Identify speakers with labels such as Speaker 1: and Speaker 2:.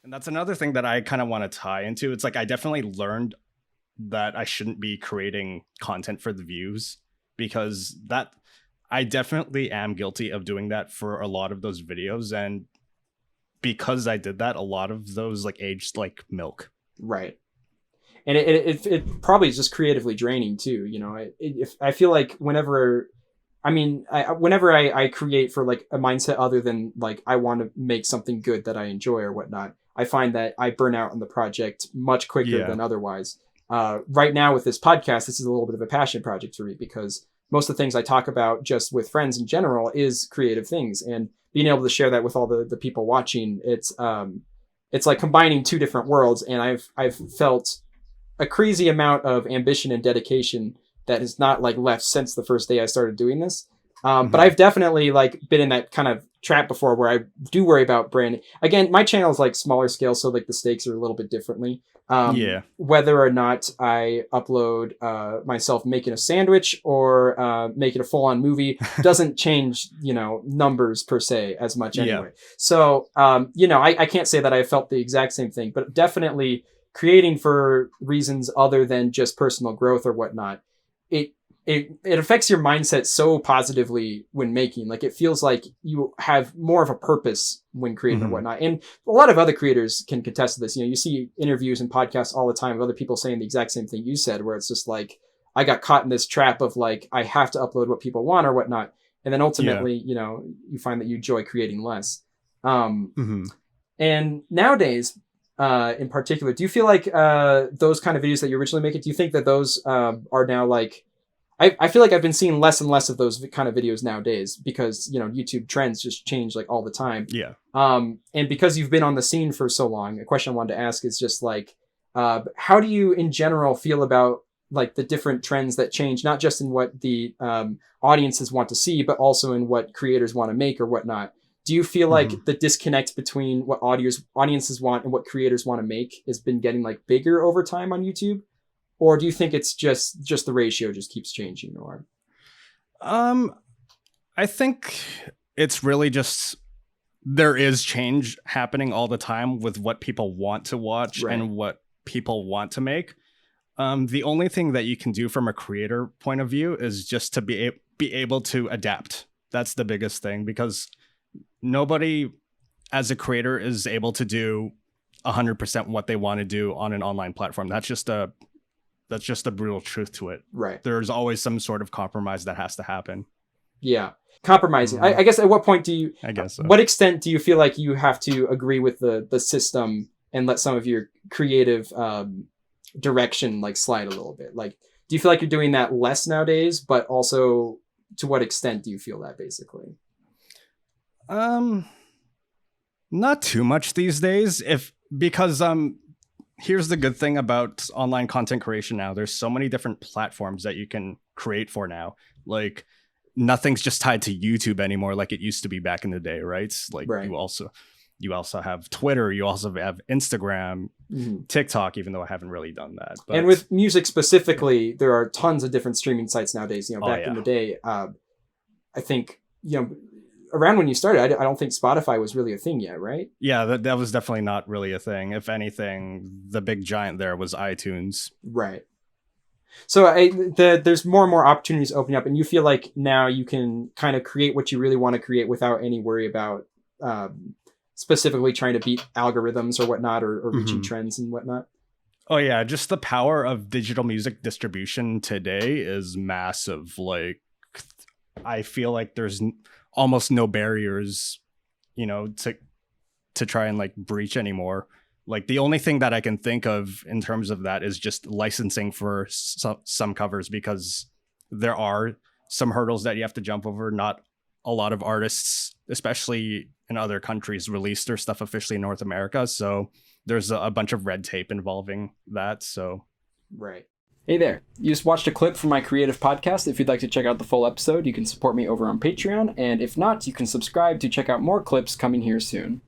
Speaker 1: And that's another thing that I kind of want to tie into. It's like I definitely learned that I shouldn't be creating content for the views, because that I definitely am guilty of doing that for a lot of those videos. And because I did that, a lot of those like aged like milk.
Speaker 2: Right. And it probably is just creatively draining too. You know, if I feel like whenever, I mean, whenever I create for like a mindset other than like I want to make something good that I enjoy or whatnot, I find that I burn out on the project much quicker
Speaker 1: Yeah.
Speaker 2: than otherwise. Right now with this podcast, this is a little bit of a passion project for me because most of the things I talk about just with friends in general is creative things, and being able to share that with all the people watching, it's like combining two different worlds, and I've felt a crazy amount of ambition and dedication that has not like left since the first day I started doing this. But
Speaker 1: Mhm.
Speaker 2: I've definitely like been in that kind of trap before where I do worry about branding. Again, my channel is like smaller scale, so like the stakes are a little bit differently.
Speaker 1: Yeah.
Speaker 2: Whether or not I upload myself making a sandwich or making a full on movie doesn't change, you know, numbers per se as much
Speaker 1: Yeah.
Speaker 2: anyway. So, you know, I can't say that I felt the exact same thing, but definitely creating for reasons other than just personal growth or whatnot, it it affects your mindset so positively when making. Like it feels like you have more of a purpose when creating or
Speaker 1: Mhm.
Speaker 2: whatnot. And a lot of other creators can contest to this. You know, you see interviews and podcasts all the time of other people saying the exact same thing you said, where it's just like, I got caught in this trap of like, I have to upload what people want or whatnot. And then
Speaker 1: Yeah.
Speaker 2: ultimately, you know, you find that you enjoy creating less. Um,
Speaker 1: Mhm.
Speaker 2: and nowadays, in particular, do you feel like those kind of videos that you originally make it, do you think that those are now like, I feel like I've been seeing less and less of those kind of videos nowadays because, you know, YouTube trends just change like all the time.
Speaker 1: Yeah.
Speaker 2: And because you've been on the scene for so long, a question I wanted to ask is just like, how do you in general feel about like the different trends that change, not just in what the audiences want to see, but also in what creators want to make or whatnot? Do you feel like
Speaker 1: Mhm.
Speaker 2: the disconnect between what audiences want and what creators want to make has been getting like bigger over time on YouTube? Or do you think it's just the ratio just keeps changing? Or
Speaker 1: Um, I think it's really just there is change happening all the time with what people want to watch
Speaker 2: right,
Speaker 1: and what people want to make. The only thing that you can do from a creator point of view is just to be able to adapt. That's the biggest thing, because nobody as a creator is able to do 100% what they want to do on an online platform. That's just the brutal truth to it.
Speaker 2: right,
Speaker 1: There's always some sort of compromise that has to happen.
Speaker 2: yeah, compromising.
Speaker 1: Hmm.
Speaker 2: I guess at what point do you,
Speaker 1: I guess so.
Speaker 2: what extent do you feel like you have to agree with the system and let some of your creative direction like slide a little bit? Like, do you feel like you're doing that less nowadays? But also, to what extent do you feel that basically?
Speaker 1: Um, Not too much these days. If because here's the good thing about online content creation now. There's so many different platforms that you can create for now. Like nothing's just tied to YouTube anymore like it used to be back in the day, right? Like
Speaker 2: Right.
Speaker 1: you also have Twitter, you also have Instagram,
Speaker 2: Mhm.
Speaker 1: TikTok, even though I haven't really done that.
Speaker 2: And
Speaker 1: But
Speaker 2: with music specifically, there are tons of different streaming sites nowadays. You know,
Speaker 1: oh
Speaker 2: back in
Speaker 1: yeah.
Speaker 2: the day, I think, you know, around when you started, I don't think Spotify was really a thing yet, right?
Speaker 1: Yeah, that was definitely not really a thing. If anything, the big giant there was iTunes.
Speaker 2: Right. So there's more and more opportunities opening up, and you feel like now you can kind of create what you really want to create without any worry about specifically trying to beat algorithms or whatnot, or reaching
Speaker 1: Mhm.
Speaker 2: trends and whatnot.
Speaker 1: Oh yeah, just the power of digital music distribution today is massive. Like I feel like there's almost no barriers, to try and like breach anymore. Like the only thing that I can think of in terms of that is just licensing for some covers, because there are some hurdles that you have to jump over. Not a lot of artists, especially in other countries, release their stuff officially in North America. So there's a bunch of red tape involving that. So
Speaker 2: Right. Hey there. You just watched a clip from my creative podcast. If you'd like to check out the full episode, you can support me over on Patreon. And if not, you can subscribe to check out more clips coming here soon.